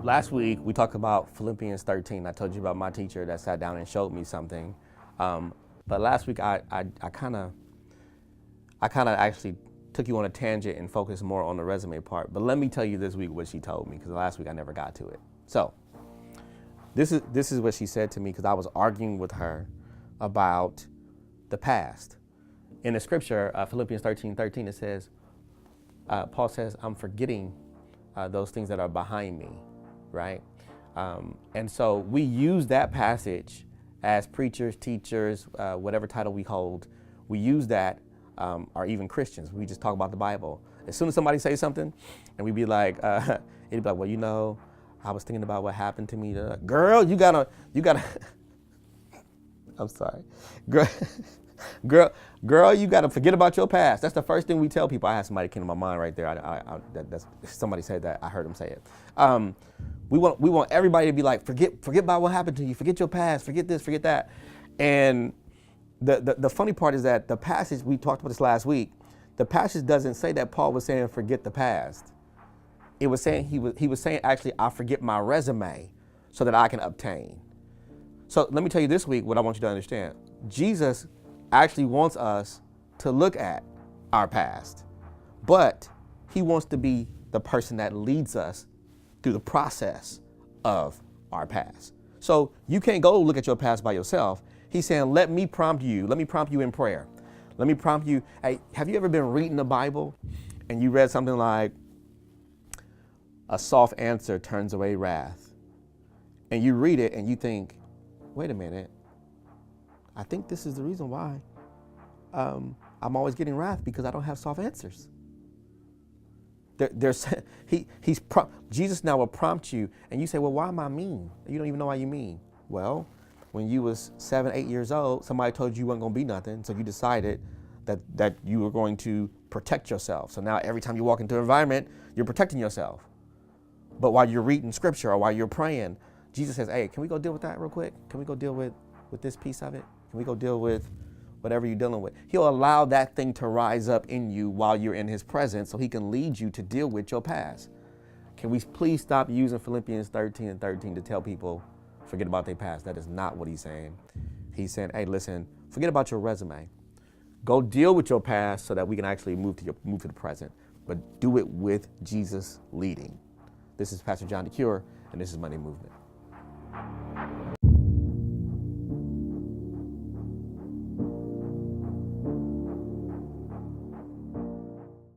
Last week we talked about Philippians 13. I told you about my teacher that sat down and showed me something. But last week I kind of actually took you on a tangent and focused more on the resume part. But let me tell you this week what she told me, because last week I never got to it. So this is what she said to me, because I was arguing with her about the past. In the scripture, Philippians 13:13, it says, Paul says, I'm forgetting those things that are behind me, right? And so we use that passage as preachers, teachers, whatever title we hold. We use that, or even Christians. We just talk about the Bible. As soon as somebody says something, and we'd be like, it'd be like, well, you know, I was thinking about what happened to me. Girl, you gotta. I'm sorry, girl, you gotta forget about your past. That's the first thing we tell people. I had somebody came to my mind right there. That's somebody said that. I heard them say it. We want everybody to be like, forget about what happened to you. Forget your past. Forget this. Forget that. And the funny part is that the passage, we talked about this last week, the passage doesn't say that Paul was saying forget the past. It was saying he was saying actually I forget my resume so that I can obtain. So let me tell you this week what I want you to understand. Jesus actually wants us to look at our past, but he wants to be the person that leads us through the process of our past. So you can't go look at your past by yourself. He's saying, let me prompt you in prayer. Let me prompt you. Hey, have you ever been reading the Bible and you read something like, a soft answer turns away wrath? And you read it and you think, wait a minute, I think this is the reason why I'm always getting wrath, because I don't have soft answers. Jesus now will prompt you, and you say, well, why am I mean? You don't even know why you mean. Well, when you was 7, 8 years old, somebody told you you weren't going to be nothing, so you decided that you were going to protect yourself. So now every time you walk into an environment, you're protecting yourself. But while you're reading scripture or while you're praying, Jesus says, hey, can we go deal with that real quick? Can we go deal with this piece of it? Can we go deal with whatever you're dealing with? He'll allow that thing to rise up in you while you're in his presence so he can lead you to deal with your past. Can we please stop using Philippians 13:13 to tell people, forget about their past? That is not what he's saying. He's saying, hey, listen, forget about your resume. Go deal with your past so that we can actually move to the present, but do it with Jesus leading. This is Pastor John DeCure, and this is Monday Movement.